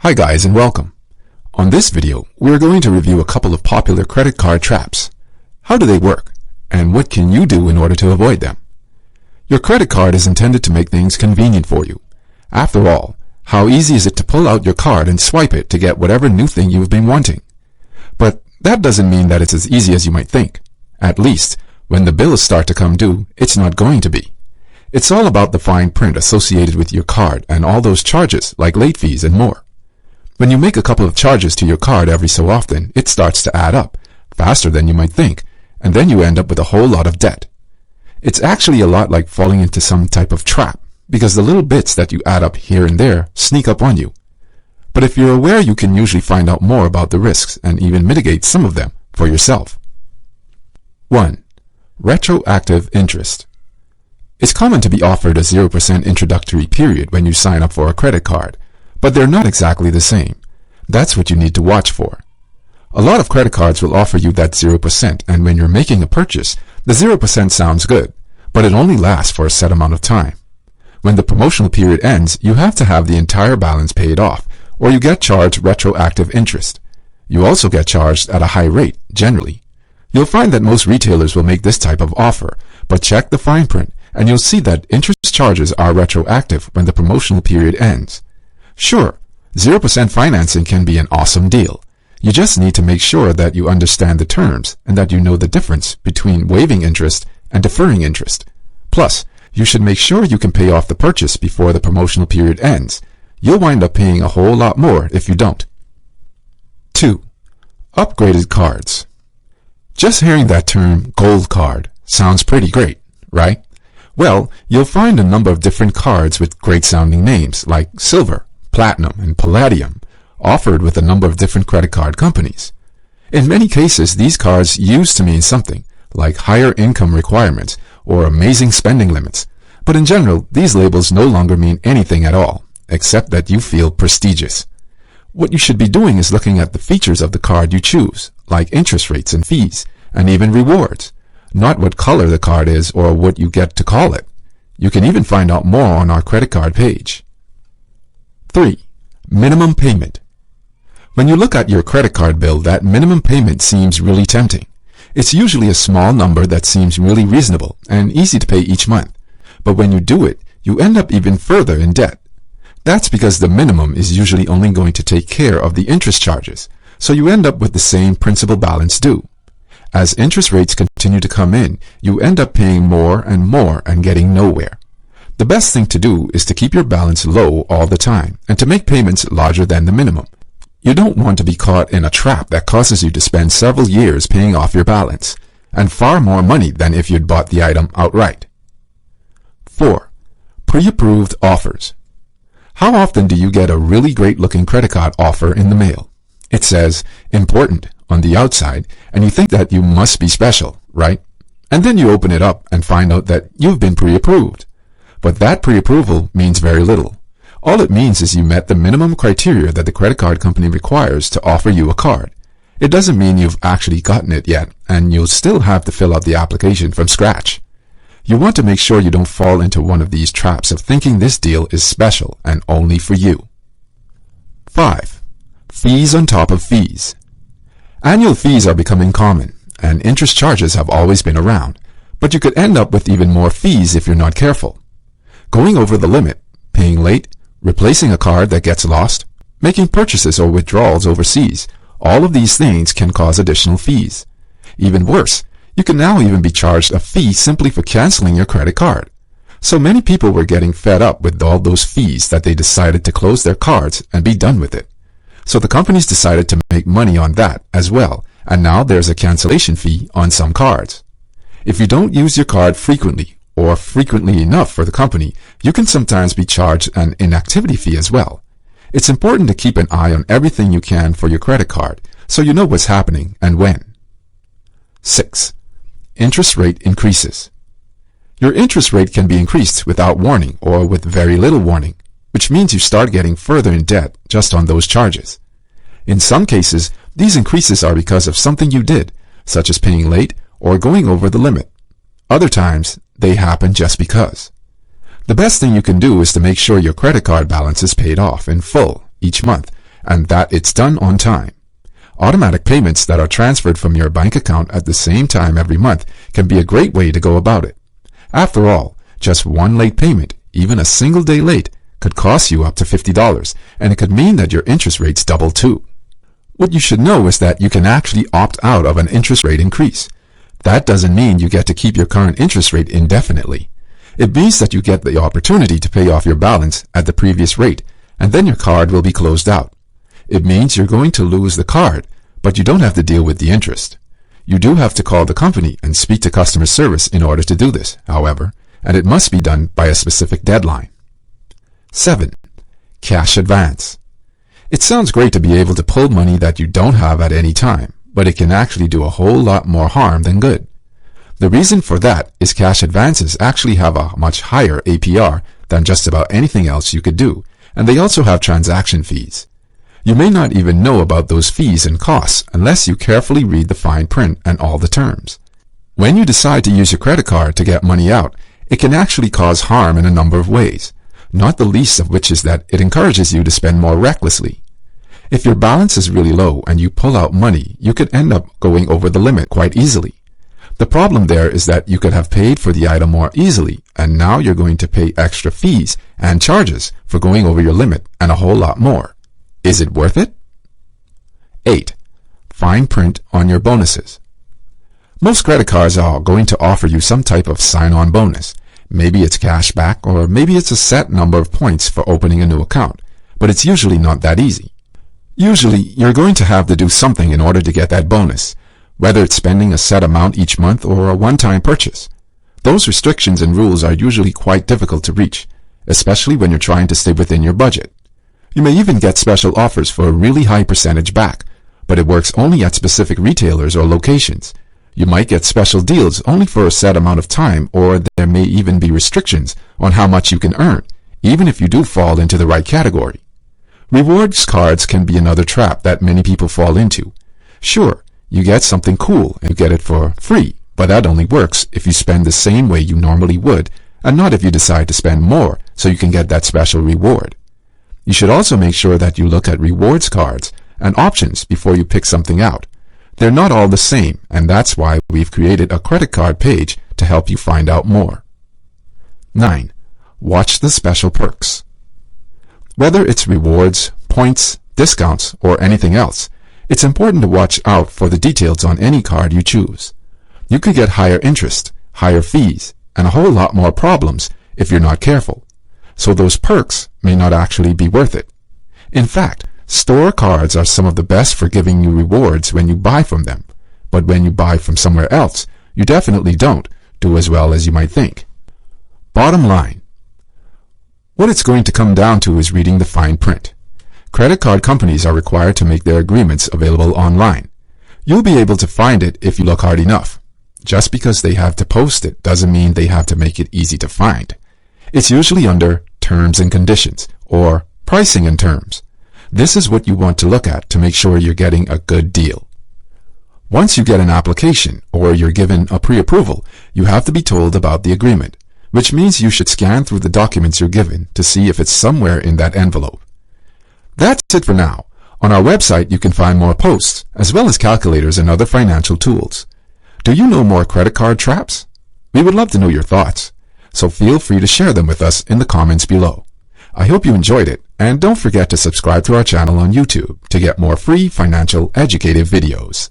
Hi guys and welcome. On this video, we're going to review a couple of popular credit card traps. How do they work? And what can you do in order to avoid them? Your credit card is intended to make things convenient for you. After all, how easy is it to pull out your card and swipe it to get whatever new thing you've been wanting? But that doesn't mean that it's as easy as you might think. At least, when the bills start to come due, it's not going to be. It's all about the fine print associated with your card and all those charges like late fees and more. When you make a couple of charges to your card every so often, it starts to add up, faster than you might think, and then you end up with a whole lot of debt. It's actually a lot like falling into some type of trap, because the little bits that you add up here and there sneak up on you. But if you're aware, you can usually find out more about the risks and even mitigate some of them for yourself. 1. Retroactive interest. It's common to be offered a 0% introductory period when you sign up for a credit card, but they're not exactly the same. That's what you need to watch for. A lot of credit cards will offer you that 0%, and when you're making a purchase, the 0% sounds good, but it only lasts for a set amount of time. When the promotional period ends, you have to have the entire balance paid off, or you get charged retroactive interest. You also get charged at a high rate, generally. You'll find that most retailers will make this type of offer, but check the fine print, and you'll see that interest charges are retroactive when the promotional period ends. Sure, 0% financing can be an awesome deal. You just need to make sure that you understand the terms and that you know the difference between waiving interest and deferring interest. Plus, you should make sure you can pay off the purchase before the promotional period ends. You'll wind up paying a whole lot more if you don't. 2. Upgraded cards. Just hearing that term, gold card, sounds pretty great, right? Well, you'll find a number of different cards with great sounding names like silver, platinum, and palladium, offered with a number of different credit card companies. In many cases, these cards used to mean something, like higher income requirements or amazing spending limits, but in general, these labels no longer mean anything at all, except that you feel prestigious. What you should be doing is looking at the features of the card you choose, like interest rates and fees, and even rewards, not what color the card is or what you get to call it. You can even find out more on our credit card page. 3. Minimum payment. When you look at your credit card bill, that minimum payment seems really tempting. It's usually a small number that seems really reasonable and easy to pay each month. But when you do it, you end up even further in debt. That's because the minimum is usually only going to take care of the interest charges, so you end up with the same principal balance due. As interest rates continue to come in, you end up paying more and getting nowhere. The best thing to do is to keep your balance low all the time and to make payments larger than the minimum. You don't want to be caught in a trap that causes you to spend several years paying off your balance, and far more money than if you'd bought the item outright. 4. Pre-approved offers. How often do you get a really great looking credit card offer in the mail? It says, important, on the outside, and you think that you must be special, right? And then you open it up and find out that you've been pre-approved. But that pre-approval means very little. All it means is you met the minimum criteria that the credit card company requires to offer you a card. It doesn't mean you've actually gotten it yet, and you'll still have to fill out the application from scratch. You want to make sure you don't fall into one of these traps of thinking this deal is special and only for you. 5. Fees on top of fees. Annual fees are becoming common, and interest charges have always been around, but you could end up with even more fees if you're not careful. Going over the limit, paying late, replacing a card that gets lost, making purchases or withdrawals overseas, all of these things can cause additional fees. Even worse, you can now even be charged a fee simply for canceling your credit card. So many people were getting fed up with all those fees that they decided to close their cards and be done with it. So the companies decided to make money on that as well, and now there's a cancellation fee on some cards. If you don't use your card frequently, or frequently enough for the company, you can sometimes be charged an inactivity fee as well. It's important to keep an eye on everything you can for your credit card, so you know what's happening and when. 6. Interest rate increases. Your interest rate can be increased without warning or with very little warning, which means you start getting further in debt just on those charges. In some cases, these increases are because of something you did, such as paying late or going over the limit. Other times, they happen just because. The best thing you can do is to make sure your credit card balance is paid off in full each month and that it's done on time. Automatic payments that are transferred from your bank account at the same time every month can be a great way to go about it. After all, just one late payment, even a single day late, could cost you up to $50, and it could mean that your interest rates double too. What you should know is that you can actually opt out of an interest rate increase. That doesn't mean you get to keep your current interest rate indefinitely. It means that you get the opportunity to pay off your balance at the previous rate, and then your card will be closed out. It means you're going to lose the card, but you don't have to deal with the interest. You do have to call the company and speak to customer service in order to do this, however, and it must be done by a specific deadline. 7. Cash advance. It sounds great to be able to pull money that you don't have at any time, but it can actually do a whole lot more harm than good. The reason for that is cash advances actually have a much higher APR than just about anything else you could do, and they also have transaction fees. You may not even know about those fees and costs unless you carefully read the fine print and all the terms. When you decide to use your credit card to get money out, it can actually cause harm in a number of ways, not the least of which is that it encourages you to spend more recklessly. If your balance is really low and you pull out money, you could end up going over the limit quite easily. The problem there is that you could have paid for the item more easily, and now you're going to pay extra fees and charges for going over your limit and a whole lot more. Is it worth it? 8. Fine print on your bonuses. Most credit cards are going to offer you some type of sign-on bonus. Maybe it's cash back, or maybe it's a set number of points for opening a new account, but it's usually not that easy. Usually, you're going to have to do something in order to get that bonus, whether it's spending a set amount each month or a one-time purchase. Those restrictions and rules are usually quite difficult to reach, especially when you're trying to stay within your budget. You may even get special offers for a really high percentage back, but it works only at specific retailers or locations. You might get special deals only for a set amount of time, or there may even be restrictions on how much you can earn, even if you do fall into the right category. Rewards cards can be another trap that many people fall into. Sure, you get something cool and you get it for free, but that only works if you spend the same way you normally would, and not if you decide to spend more so you can get that special reward. You should also make sure that you look at rewards cards and options before you pick something out. They're not all the same, and that's why we've created a credit card page to help you find out more. 9. Watch the special perks. Whether it's rewards, points, discounts, or anything else, it's important to watch out for the details on any card you choose. You could get higher interest, higher fees, and a whole lot more problems if you're not careful. So those perks may not actually be worth it. In fact, store cards are some of the best for giving you rewards when you buy from them, but when you buy from somewhere else, you definitely don't do as well as you might think. Bottom line, what it's going to come down to is reading the fine print. Credit card companies are required to make their agreements available online. You'll be able to find it if you look hard enough. Just because they have to post it doesn't mean they have to make it easy to find. It's usually under terms and conditions, or pricing and terms. This is what you want to look at to make sure you're getting a good deal. Once you get an application or you're given a pre-approval, you have to be told about the agreement, which means you should scan through the documents you're given to see if it's somewhere in that envelope. That's it for now. On our website, you can find more posts, as well as calculators and other financial tools. Do you know more credit card traps? We would love to know your thoughts, so feel free to share them with us in the comments below. I hope you enjoyed it, and don't forget to subscribe to our channel on YouTube to get more free financial educative videos.